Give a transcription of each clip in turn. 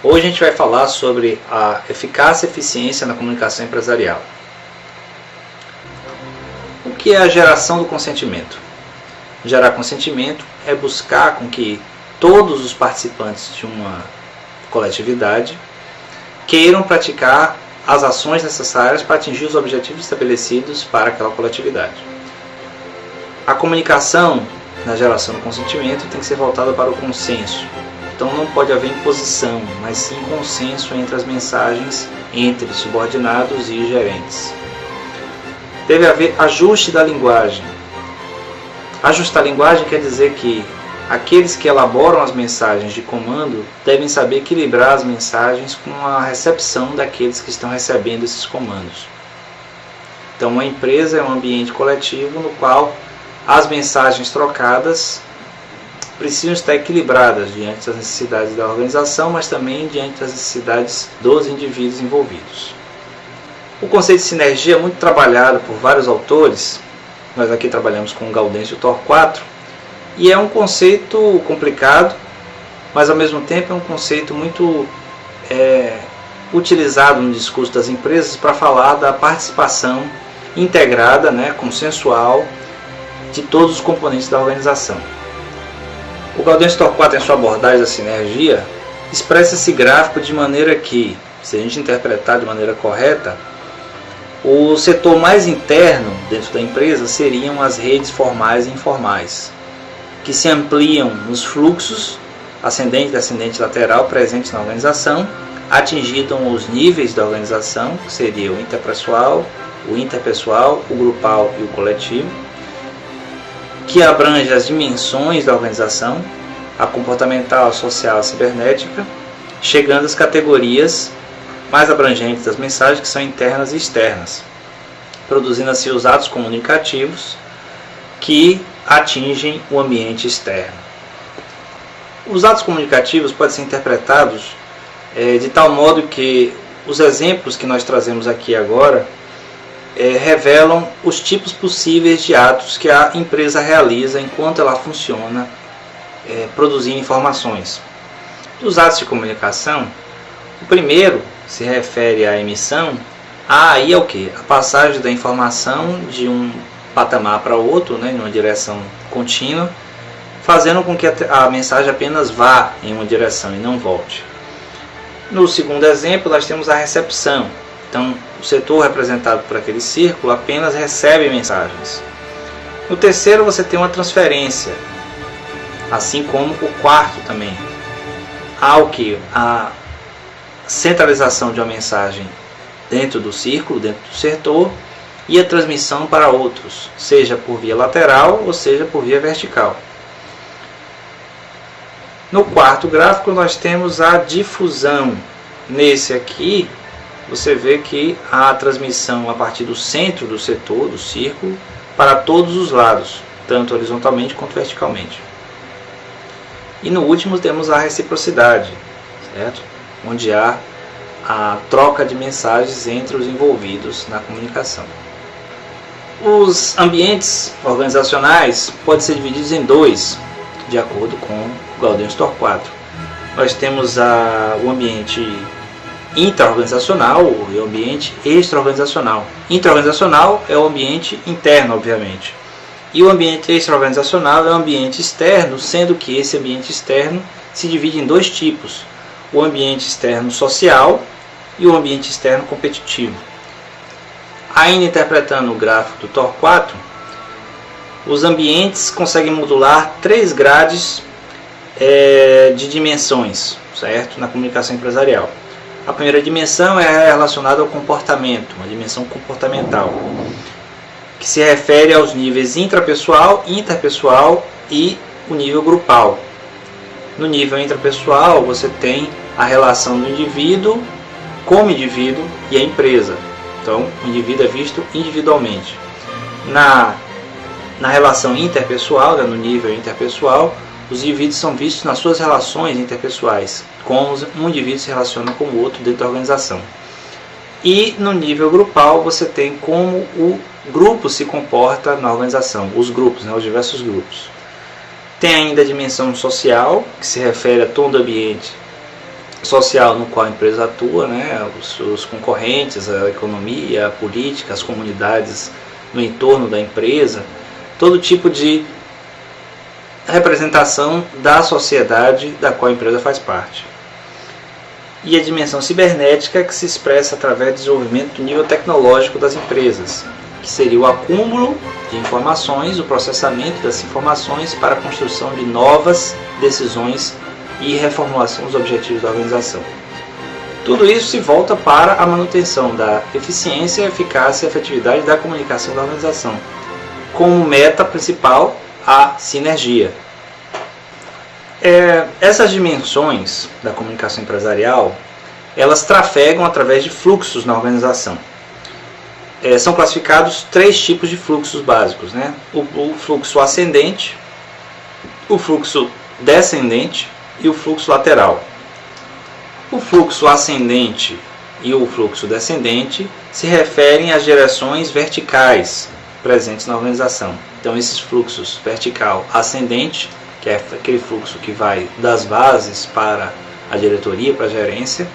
Hoje a gente vai falar sobre a eficácia e eficiência na comunicação empresarial. O que é a geração do consentimento? Gerar consentimento é buscar com que todos os participantes de uma coletividade queiram praticar as ações necessárias para atingir os objetivos estabelecidos para aquela coletividade. A comunicação na geração do consentimento tem que ser voltada para o consenso. Então não pode haver imposição, mas sim consenso entre as mensagens entre subordinados e gerentes. Deve haver ajuste da linguagem. Ajustar a linguagem quer dizer que aqueles que elaboram as mensagens de comando devem saber equilibrar as mensagens com a recepção daqueles que estão recebendo esses comandos. Então, uma empresa é um ambiente coletivo no qual as mensagens trocadas precisam estar equilibradas diante das necessidades da organização, mas também diante das necessidades dos indivíduos envolvidos. O conceito de sinergia é muito trabalhado por vários autores. Nós aqui trabalhamos com o Gaudêncio Torquato, e é um conceito complicado, mas ao mesmo tempo é um conceito muito utilizado no discurso das empresas para falar da participação integrada, consensual, de todos os componentes da organização. O Gaudêncio Torquato, em sua abordagem da sinergia, expressa esse gráfico de maneira que, se a gente interpretar de maneira correta, o setor mais interno dentro da empresa seriam as redes formais e informais, que se ampliam nos fluxos ascendente e descendente lateral presentes na organização, atingindo os níveis da organização, que seria o interpessoal, o grupal e o coletivo, que abrange as dimensões da organização, a comportamental, a social, a cibernética, chegando às categorias mais abrangentes das mensagens, que são internas e externas, produzindo assim os atos comunicativos que atingem o ambiente externo. Os atos comunicativos podem ser interpretados de tal modo que os exemplos que nós trazemos aqui agora revelam os tipos possíveis de atos que a empresa realiza enquanto ela funciona, produzindo informações. Dos atos de comunicação, o primeiro se refere à emissão. Aí é o que? A passagem da informação de um patamar para outro, em uma direção contínua, fazendo com que a mensagem apenas vá em uma direção e não volte. No segundo exemplo, nós temos a recepção. Então, o setor representado por aquele círculo apenas recebe mensagens. No terceiro, você tem uma transferência, assim como o quarto também. Há o que? A centralização de uma mensagem dentro do círculo, dentro do setor, e a transmissão para outros, seja por via lateral ou seja por via vertical. No quarto gráfico nós temos a difusão. Nesse aqui você vê que há a transmissão a partir do centro do setor, do círculo, para todos os lados, tanto horizontalmente quanto verticalmente. E no último temos a reciprocidade, certo? Onde há a troca de mensagens entre os envolvidos na comunicação. Os ambientes organizacionais podem ser divididos em dois, de acordo com o Gaudêncio Torquato. Nós temos o ambiente intra-organizacional e o ambiente extra-organizacional. Intra-organizacional é o ambiente interno, obviamente. E o ambiente extra-organizacional é o ambiente externo, sendo que esse ambiente externo se divide em dois tipos: o ambiente externo social e o ambiente externo competitivo. Ainda interpretando o gráfico do Torquato, os ambientes conseguem modular 3 grades de dimensões, certo? Na comunicação empresarial. A primeira dimensão é relacionada ao comportamento, uma dimensão comportamental, que se refere aos níveis intrapessoal, interpessoal e o nível grupal. No nível intrapessoal, você tem a relação do indivíduo como indivíduo e a empresa. Então, o indivíduo é visto individualmente. Na relação interpessoal, no nível interpessoal, os indivíduos são vistos nas suas relações interpessoais, como um indivíduo se relaciona com o outro dentro da organização. E no nível grupal, você tem como o grupo se comporta na organização, os grupos, os diversos grupos. Tem ainda a dimensão social, que se refere a todo o ambiente social no qual a empresa atua, né, os seus concorrentes, a economia, a política, as comunidades no entorno da empresa, todo tipo de representação da sociedade da qual a empresa faz parte. E a dimensão cibernética, que se expressa através do desenvolvimento do nível tecnológico das empresas, que seria o acúmulo de informações, o processamento dessas informações para a construção de novas decisões e reformulação dos objetivos da organização. Tudo isso se volta para a manutenção da eficiência, eficácia e efetividade da comunicação da organização, como meta principal a sinergia. Essas dimensões da comunicação empresarial, elas trafegam através de fluxos na organização. São classificados 3 tipos de fluxos básicos, né? O fluxo ascendente, o fluxo descendente e o fluxo lateral. O fluxo ascendente e o fluxo descendente se referem às direções verticais presentes na organização. Então, esses fluxos vertical ascendente, que é aquele fluxo que vai das bases para a diretoria, para a gerência,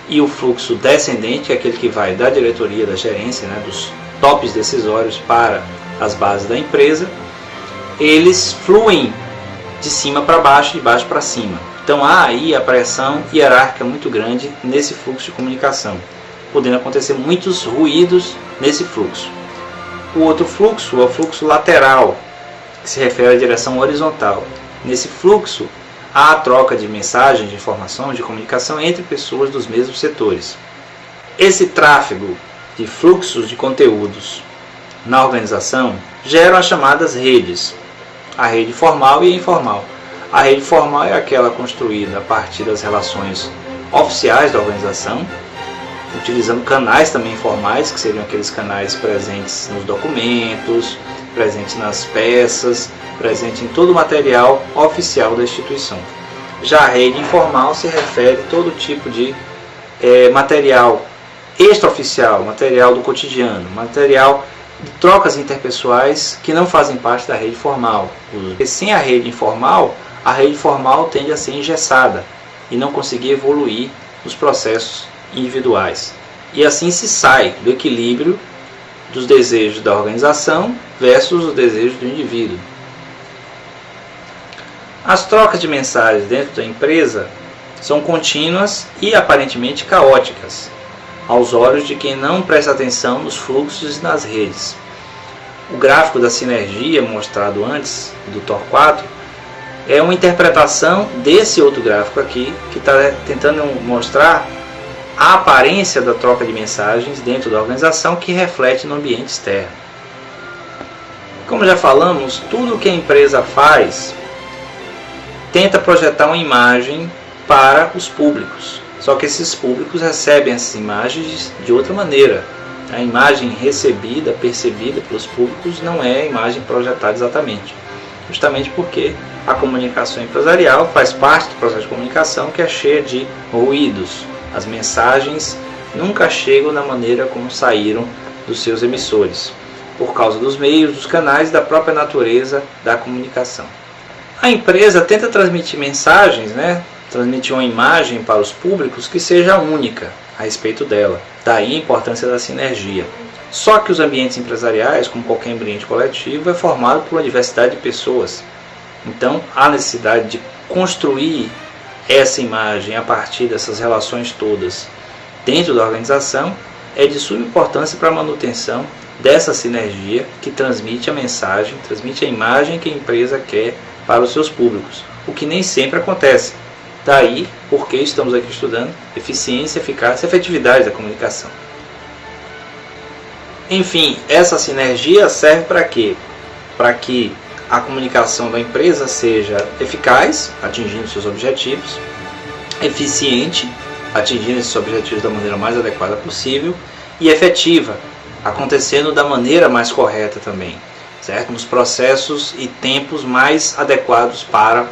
e o fluxo descendente, que é aquele que vai da diretoria, da gerência, né, dos tops decisórios para as bases da empresa, eles fluem de cima para baixo, de baixo para cima. Então há aí a pressão hierárquica muito grande nesse fluxo de comunicação, podendo acontecer muitos ruídos nesse fluxo. O outro fluxo é o fluxo lateral, que se refere à direção horizontal. Nesse fluxo há a troca de mensagens, de informação, de comunicação entre pessoas dos mesmos setores. Esse tráfego de fluxos de conteúdos na organização gera as chamadas redes, a rede formal e a informal. A rede formal é aquela construída a partir das relações oficiais da organização, utilizando canais também formais, que seriam aqueles canais presentes nos documentos, presentes nas peças, presente em todo o material oficial da instituição. Já a rede informal se refere a todo tipo de material extraoficial, material do cotidiano, material de trocas interpessoais que não fazem parte da rede formal. Porque sem a rede formal tende a ser engessada e não conseguir evoluir nos processos individuais. E assim se sai do equilíbrio dos desejos da organização versus os desejos do indivíduo. As trocas de mensagens dentro da empresa são contínuas e aparentemente caóticas, aos olhos de quem não presta atenção nos fluxos e nas redes. O gráfico da sinergia mostrado antes, do TOR 4, é uma interpretação desse outro gráfico aqui, que está tentando mostrar a aparência da troca de mensagens dentro da organização que reflete no ambiente externo. Como já falamos, tudo que a empresa faz tenta projetar uma imagem para os públicos. Só que esses públicos recebem essas imagens de outra maneira. A imagem recebida, percebida pelos públicos não é a imagem projetada exatamente. Justamente porque a comunicação empresarial faz parte do processo de comunicação que é cheia de ruídos. As mensagens nunca chegam da maneira como saíram dos seus emissores, por causa dos meios, dos canais e da própria natureza da comunicação. A empresa tenta transmitir mensagens, transmitir uma imagem para os públicos que seja única a respeito dela. Daí a importância da sinergia. Só que os ambientes empresariais, como qualquer ambiente coletivo, é formado por uma diversidade de pessoas. Então, há necessidade de construir essa imagem a partir dessas relações todas dentro da organização é de suma importância para a manutenção dessa sinergia que transmite a mensagem, transmite a imagem que a empresa quer para os seus públicos, o que nem sempre acontece. Daí porque estamos aqui estudando eficiência, eficácia e efetividade da comunicação. Enfim, essa sinergia serve para quê? Para que a comunicação da empresa seja eficaz, atingindo seus objetivos, eficiente, atingindo esses objetivos da maneira mais adequada possível, e efetiva, acontecendo da maneira mais correta também, certo? Nos processos e tempos mais adequados para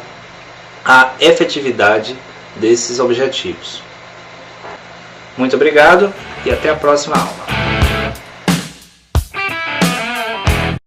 a efetividade desses objetivos. Muito obrigado e até a próxima aula.